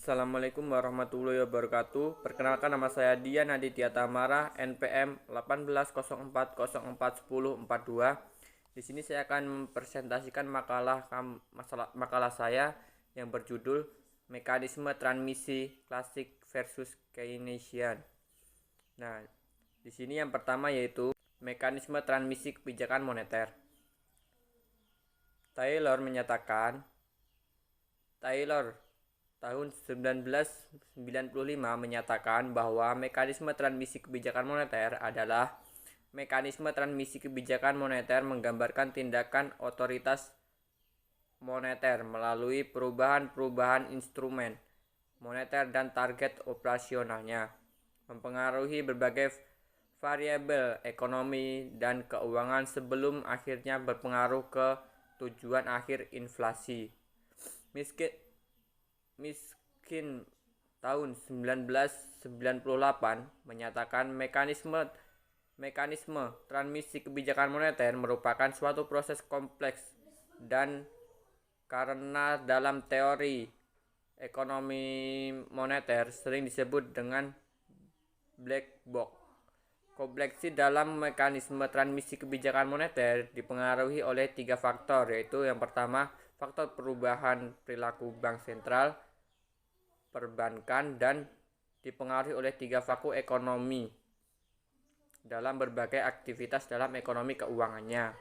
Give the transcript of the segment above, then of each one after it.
Assalamualaikum warahmatullahi wabarakatuh. Perkenalkan, nama saya Dian Aditya Tamara, NPM 1804041042. Di sini saya akan mempresentasikan makalah saya yang berjudul Mekanisme Transmisi Klasik versus Keynesian. Nah, di sini yang pertama yaitu mekanisme transmisi kebijakan moneter. Taylor tahun 1995 menyatakan bahwa mekanisme transmisi kebijakan moneter adalah mekanisme transmisi kebijakan moneter menggambarkan tindakan otoritas moneter melalui perubahan instrumen moneter dan target operasionalnya, mempengaruhi berbagai variabel ekonomi dan keuangan sebelum akhirnya berpengaruh ke tujuan akhir inflasi. Miskin tahun 1998 menyatakan mekanisme transmisi kebijakan moneter merupakan suatu proses kompleks dan karena dalam teori ekonomi moneter sering disebut dengan black box. Kompleksi dalam mekanisme transmisi kebijakan moneter dipengaruhi oleh 3 faktor, yaitu yang pertama, faktor perubahan perilaku bank sentral, perbankan, dan dipengaruhi oleh 3 faktor ekonomi dalam berbagai aktivitas dalam ekonomi keuangannya.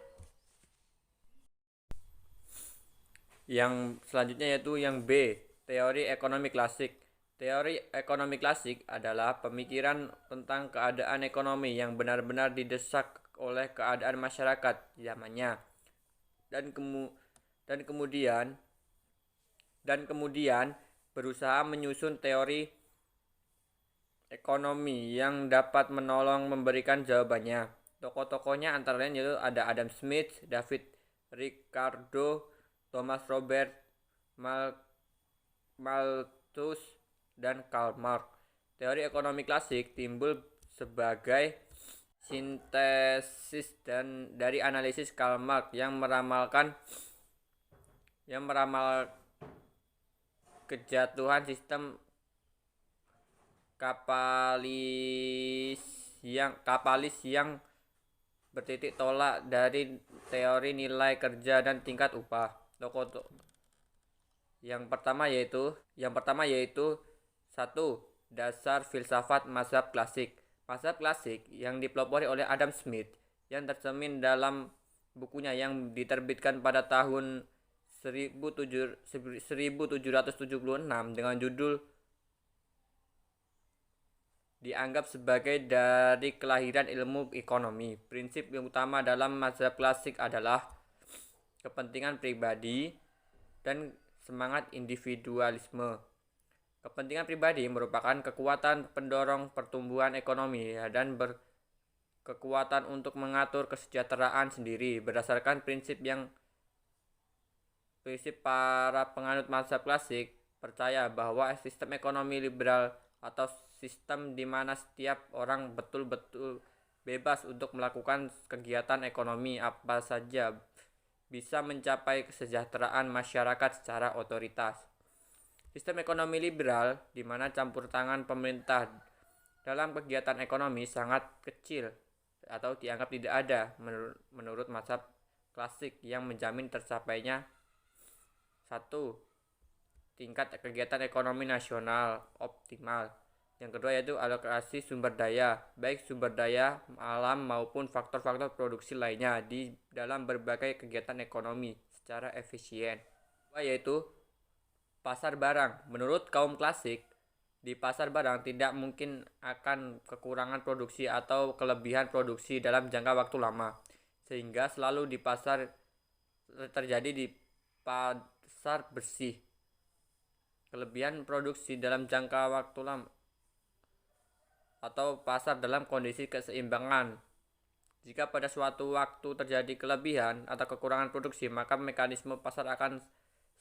Yang selanjutnya yaitu yang B, teori ekonomi klasik. Teori ekonomi klasik adalah pemikiran tentang keadaan ekonomi yang benar-benar didesak oleh keadaan masyarakat zamannya dan kemudian berusaha menyusun teori ekonomi yang dapat menolong memberikan jawabannya. Tokoh-tokohnya antara lain yaitu ada Adam Smith, David Ricardo, Thomas Robert, Malthus, dan Karl Marx. Teori ekonomi klasik timbul sebagai sintesis dari analisis Karl Marx yang meramal kejatuhan sistem kapalis yang bertitik tolak dari teori nilai kerja dan tingkat upah. Yang pertama yaitu 1. Dasar filsafat mazhab klasik. Mazhab klasik yang dipelopori oleh Adam Smith yang tercermin dalam bukunya yang diterbitkan pada tahun 1776 dengan judul dianggap sebagai dari kelahiran ilmu ekonomi. Prinsip yang utama dalam mazhab klasik adalah kepentingan pribadi dan semangat individualisme. Kepentingan pribadi merupakan kekuatan pendorong pertumbuhan ekonomi dan berkekuatan untuk mengatur kesejahteraan sendiri. Berdasarkan prinsip para penganut mazhab klasik percaya bahwa sistem ekonomi liberal atau sistem di mana setiap orang betul-betul bebas untuk melakukan kegiatan ekonomi apa saja bisa mencapai kesejahteraan masyarakat secara otoritas. Sistem ekonomi liberal di mana campur tangan pemerintah dalam kegiatan ekonomi sangat kecil atau dianggap tidak ada menurut mazhab klasik yang menjamin tercapainya 1. Tingkat kegiatan ekonomi nasional optimal. Yang kedua yaitu alokasi sumber daya, baik sumber daya alam maupun faktor-faktor produksi lainnya di dalam berbagai kegiatan ekonomi secara efisien. Kedua yaitu pasar barang. Menurut kaum klasik, di pasar barang tidak mungkin akan kekurangan produksi atau kelebihan produksi dalam jangka waktu lama, sehingga selalu terjadi di pasar bersih kelebihan produksi dalam jangka waktu lama atau pasar dalam kondisi keseimbangan. Jika pada suatu waktu terjadi kelebihan atau kekurangan produksi, maka mekanisme pasar akan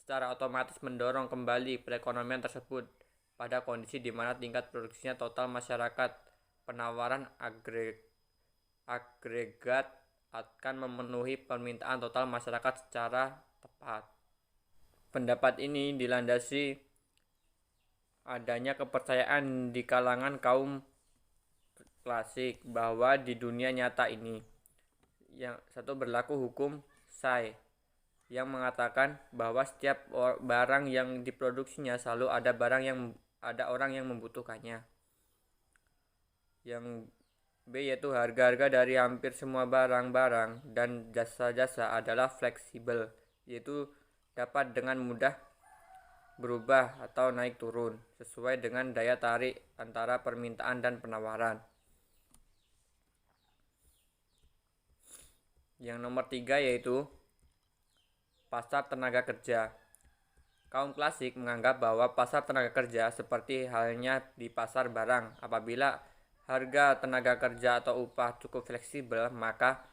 secara otomatis mendorong kembali perekonomian tersebut pada kondisi di mana tingkat produksinya total masyarakat penawaran agregat akan memenuhi permintaan total masyarakat secara tepat. Pendapat ini dilandasi adanya kepercayaan di kalangan kaum klasik bahwa di dunia nyata ini yang satu berlaku hukum Sai yang mengatakan bahwa setiap barang yang diproduksinya selalu ada orang yang membutuhkannya. Yang B yaitu harga-harga dari hampir semua barang-barang dan jasa-jasa adalah fleksibel, yaitu dapat dengan mudah berubah atau naik turun sesuai dengan daya tarik antara permintaan dan penawaran. Yang nomor 3 yaitu pasar tenaga kerja. Kaum klasik menganggap bahwa pasar tenaga kerja seperti halnya di pasar barang. Apabila harga tenaga kerja atau upah cukup fleksibel, maka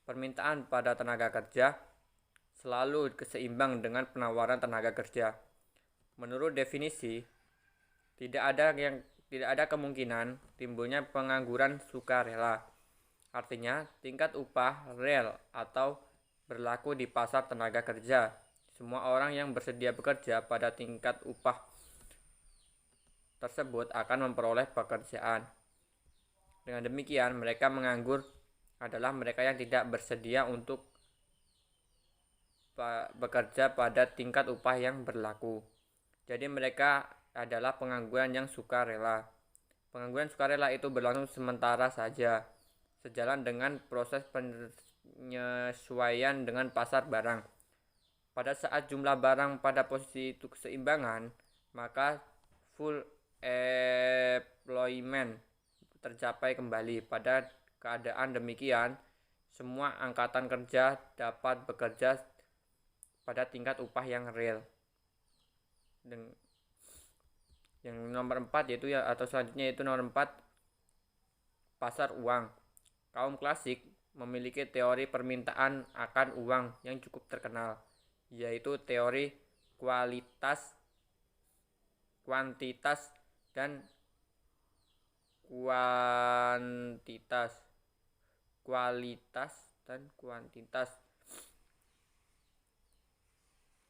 permintaan pada tenaga kerja selalu seimbang dengan penawaran tenaga kerja. Menurut definisi, tidak ada kemungkinan timbulnya pengangguran sukarela. Artinya, tingkat upah real atau berlaku di pasar tenaga kerja. Semua orang yang bersedia bekerja pada tingkat upah tersebut akan memperoleh pekerjaan. Dengan demikian, mereka menganggur adalah mereka yang tidak bersedia untuk bekerja pada tingkat upah yang berlaku. Jadi mereka adalah pengangguran yang sukarela. Pengangguran sukarela itu berlangsung sementara saja, sejalan dengan proses penyesuaian dengan pasar barang. Pada saat jumlah barang pada posisi itu keseimbangan, maka full employment tercapai kembali. Pada keadaan demikian, semua angkatan kerja dapat bekerja pada tingkat upah yang real. Dan yang nomor 4 yaitu atau selanjutnya itu nomor 4, pasar uang. Kaum klasik memiliki teori permintaan akan uang yang cukup terkenal, yaitu teori kuantitas dan kuantitas,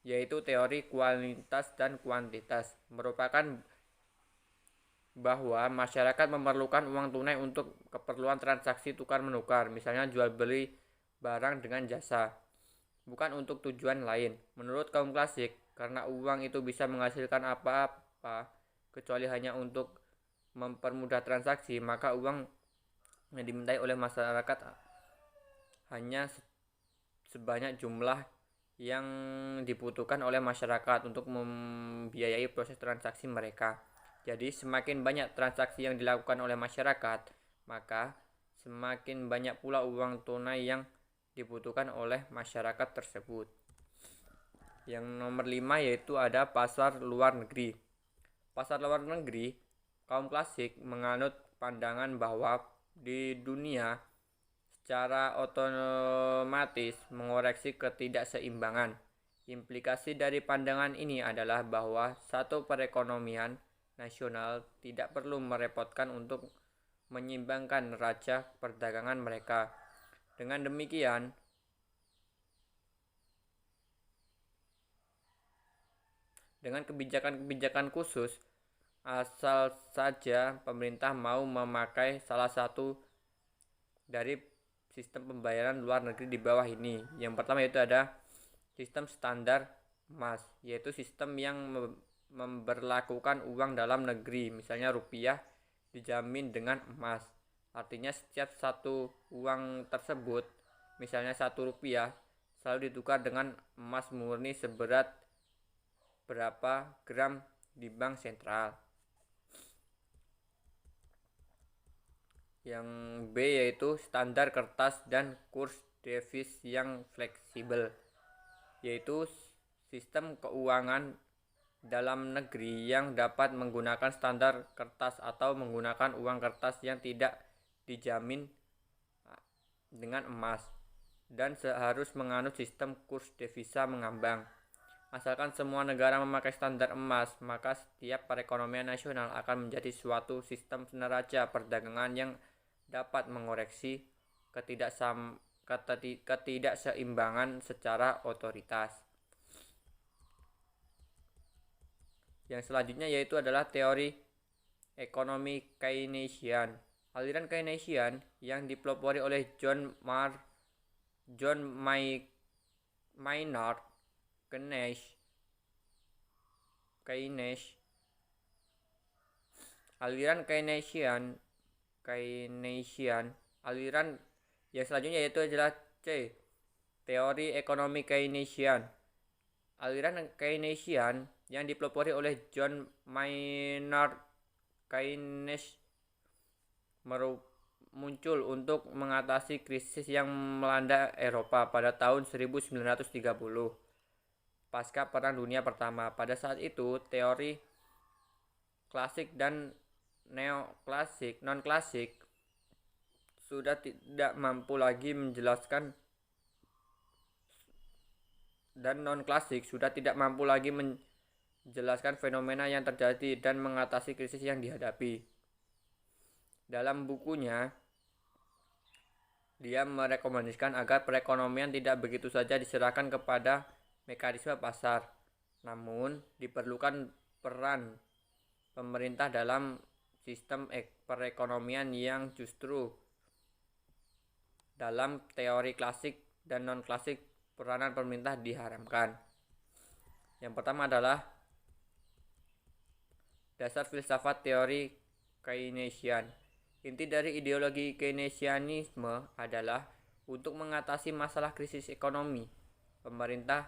yaitu teori kualitas dan kuantitas, merupakan bahwa masyarakat memerlukan uang tunai untuk keperluan transaksi tukar-menukar, misalnya jual beli barang dengan jasa, bukan untuk tujuan lain. Menurut kaum klasik, karena uang itu bisa menghasilkan apa-apa kecuali hanya untuk mempermudah transaksi, maka uang yang dimintai oleh masyarakat hanya sebanyak jumlah yang dibutuhkan oleh masyarakat untuk membiayai proses transaksi mereka. Jadi semakin banyak transaksi yang dilakukan oleh masyarakat, maka semakin banyak pula uang tunai yang dibutuhkan oleh masyarakat tersebut. Yang nomor 5 yaitu ada pasar luar negeri. Pasar luar negeri, kaum klasik menganut pandangan bahwa di dunia secara otomatis mengoreksi ketidakseimbangan. Implikasi dari pandangan ini adalah bahwa satu perekonomian nasional tidak perlu merepotkan untuk menyeimbangkan neraca perdagangan mereka. Dengan demikian, dengan kebijakan-kebijakan khusus, asal saja pemerintah mau memakai salah satu dari sistem pembayaran luar negeri di bawah ini. Yang pertama yaitu ada sistem standar emas, yaitu sistem yang memberlakukan uang dalam negeri, misalnya rupiah dijamin dengan emas. Artinya setiap satu uang tersebut, misalnya 1 rupiah, selalu ditukar dengan emas murni seberat berapa gram di bank sentral. Yang B yaitu standar kertas dan kurs devis yang fleksibel, yaitu sistem keuangan dalam negeri yang dapat menggunakan standar kertas atau menggunakan uang kertas yang tidak dijamin dengan emas dan harus menganut sistem kurs devisa mengambang. Asalkan semua negara memakai standar emas, maka setiap perekonomian nasional akan menjadi suatu sistem neraca perdagangan yang dapat mengoreksi ketidakseimbangan secara otoritas. Yang selanjutnya yaitu adalah teori ekonomi Keynesian. Aliran Keynesian yang dipelopori oleh John Maynard Keynes. Aliran Keynesian aliran yang selanjutnya yaitu adalah C. Teori ekonomi Keynesian. Aliran Keynesian yang dipelopori oleh John Maynard Keynes muncul untuk mengatasi krisis yang melanda Eropa pada tahun 1930 pasca Perang Dunia Pertama. Pada saat itu, teori klasik dan non-klasik sudah tidak mampu lagi menjelaskan fenomena yang terjadi dan mengatasi krisis yang dihadapi. Dalam bukunya, dia merekomendasikan agar perekonomian tidak begitu saja diserahkan kepada mekanisme pasar, namun diperlukan peran pemerintah dalam sistem perekonomian yang justru dalam teori klasik dan non-klasik peranan pemerintah diharamkan. Yang pertama adalah dasar filsafat teori Keynesian. Inti dari ideologi Keynesianisme adalah untuk mengatasi masalah krisis ekonomi, pemerintah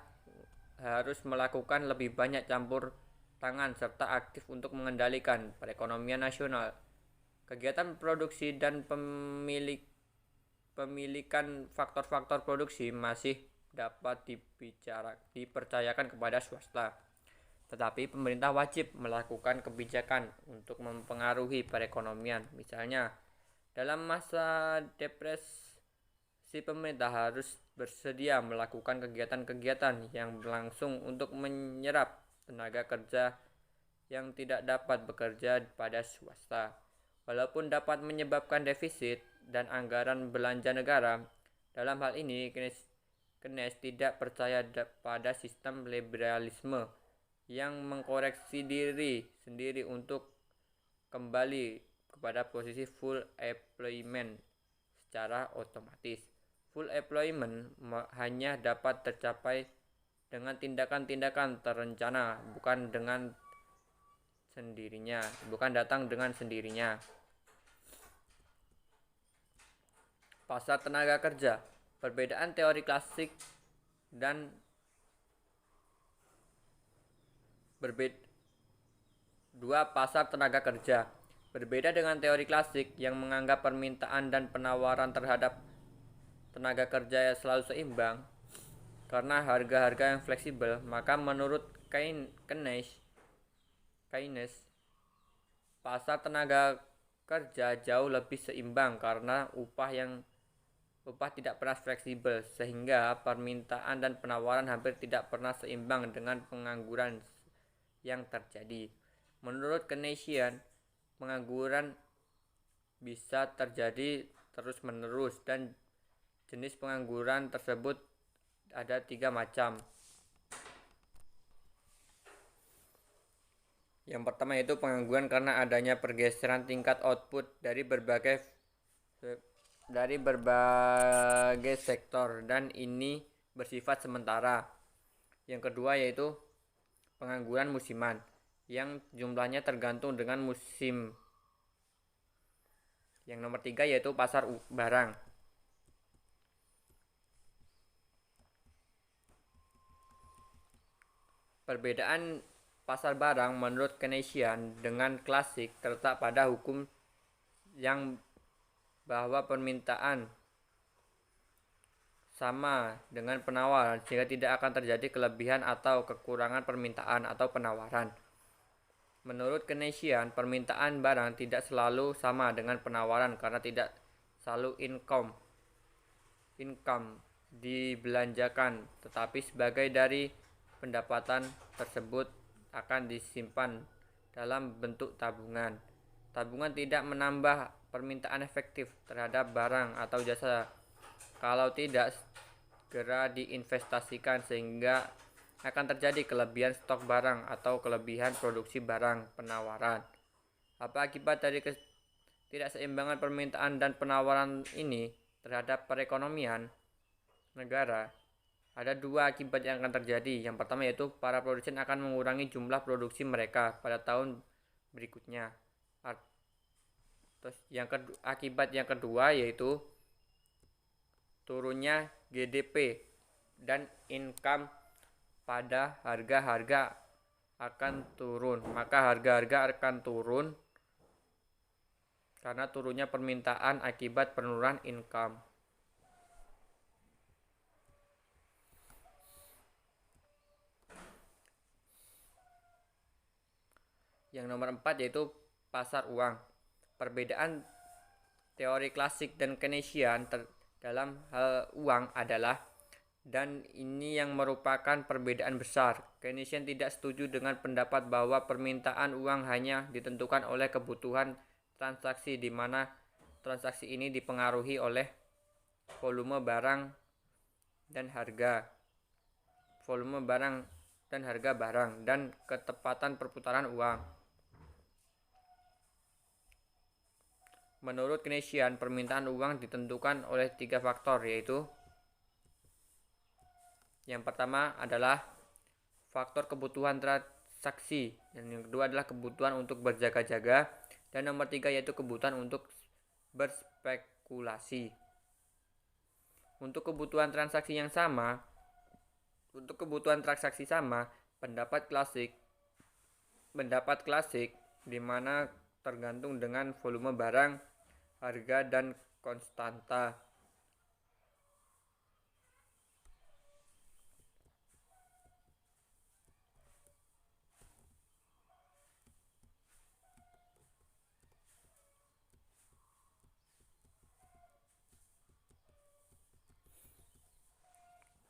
harus melakukan lebih banyak campur tangan serta aktif untuk mengendalikan perekonomian nasional. Kegiatan produksi dan pemilikan faktor-faktor produksi masih dapat dipercayakan kepada swasta. Tetapi pemerintah wajib melakukan kebijakan untuk mempengaruhi perekonomian. Misalnya, dalam masa depresi pemerintah harus bersedia melakukan kegiatan-kegiatan yang berlangsung untuk menyerap tenaga kerja yang tidak dapat bekerja pada swasta. Walaupun dapat menyebabkan defisit dan anggaran belanja negara, dalam hal ini Keynes tidak percaya pada sistem liberalisme yang mengkoreksi diri sendiri untuk kembali kepada posisi full employment secara otomatis. Full employment hanya dapat tercapai dengan tindakan-tindakan terencana, bukan datang dengan sendirinya. Pasar tenaga kerja. Perbedaan teori klasik dan pasar tenaga kerja. Berbeda dengan teori klasik yang menganggap permintaan dan penawaran terhadap tenaga kerja selalu seimbang karena harga-harga yang fleksibel, maka menurut Keynes, pasar tenaga kerja jauh lebih seimbang karena upah tidak pernah fleksibel, sehingga permintaan dan penawaran hampir tidak pernah seimbang dengan pengangguran yang terjadi. Menurut Keynesian, pengangguran bisa terjadi terus-menerus dan jenis pengangguran tersebut ada 3 macam. Yang pertama yaitu pengangguran karena adanya pergeseran tingkat output dari berbagai sektor dan ini bersifat sementara. Yang kedua yaitu pengangguran musiman yang jumlahnya tergantung dengan musim. Yang nomor 3 yaitu pasar barang. Perbedaan pasar barang menurut Keynesian dengan klasik terletak pada hukum yang bahwa permintaan sama dengan penawaran, sehingga tidak akan terjadi kelebihan atau kekurangan permintaan atau penawaran. Menurut Keynesian, permintaan barang tidak selalu sama dengan penawaran karena tidak selalu income dibelanjakan, tetapi sebagai dari pendapatan tersebut akan disimpan dalam bentuk tabungan. Tabungan tidak menambah permintaan efektif terhadap barang atau jasa kalau tidak segera diinvestasikan, sehingga akan terjadi kelebihan stok barang atau kelebihan produksi barang penawaran. Apa akibat dari ketidakseimbangan permintaan dan penawaran ini terhadap perekonomian negara? Ada dua akibat yang akan terjadi. Yang pertama yaitu para produsen akan mengurangi jumlah produksi mereka pada tahun berikutnya. Terus akibat yang kedua yaitu turunnya GDP dan income pada harga-harga akan turun. Maka harga-harga akan turun karena turunnya permintaan akibat penurunan income. Yang nomor 4 yaitu pasar uang. Perbedaan teori klasik dan Keynesian dalam hal uang adalah, dan ini yang merupakan perbedaan besar. Keynesian tidak setuju dengan pendapat bahwa permintaan uang hanya ditentukan oleh kebutuhan transaksi, di mana transaksi ini dipengaruhi oleh volume barang dan harga barang dan ketepatan perputaran uang. Menurut Keynesian, permintaan uang ditentukan oleh 3 faktor, yaitu yang pertama adalah faktor kebutuhan transaksi, dan yang kedua adalah kebutuhan untuk berjaga-jaga, dan nomor 3 yaitu kebutuhan untuk berspekulasi. Untuk kebutuhan transaksi sama, pendapat klasik di mana tergantung dengan volume barang, harga, dan konstanta.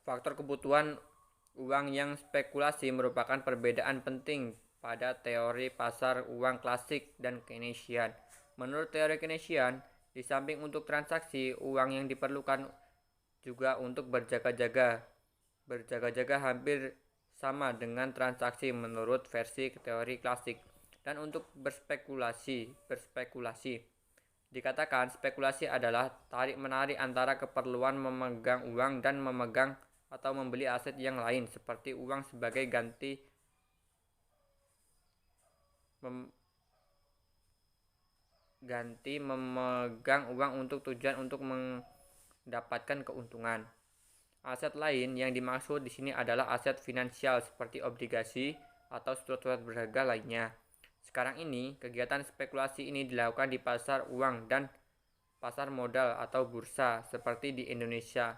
Faktor kebutuhan uang yang spekulasi merupakan perbedaan penting pada teori pasar uang klasik dan Keynesian. Menurut teori Keynesian, di samping untuk transaksi, uang yang diperlukan juga untuk berjaga-jaga. Berjaga-jaga hampir sama dengan transaksi menurut versi teori klasik. Dan untuk berspekulasi. Dikatakan spekulasi adalah tarik-menarik antara keperluan memegang uang dan memegang atau membeli aset yang lain, seperti uang sebagai ganti memegang uang untuk tujuan untuk mendapatkan keuntungan. Aset lain yang dimaksud di sini adalah aset finansial seperti obligasi atau surat-surat berharga lainnya. Sekarang ini, kegiatan spekulasi ini dilakukan di pasar uang dan pasar modal atau bursa seperti di Indonesia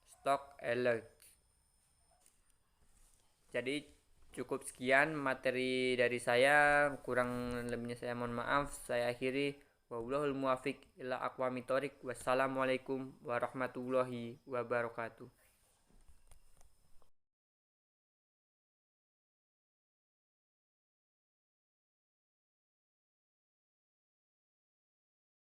Stock Exchange. Jadi cukup sekian materi dari saya, kurang lebihnya saya mohon maaf. Saya akhiri, wallahul muwaffiq ila aqwamit thoriq. Wassalamualaikum warahmatullahi wabarakatuh.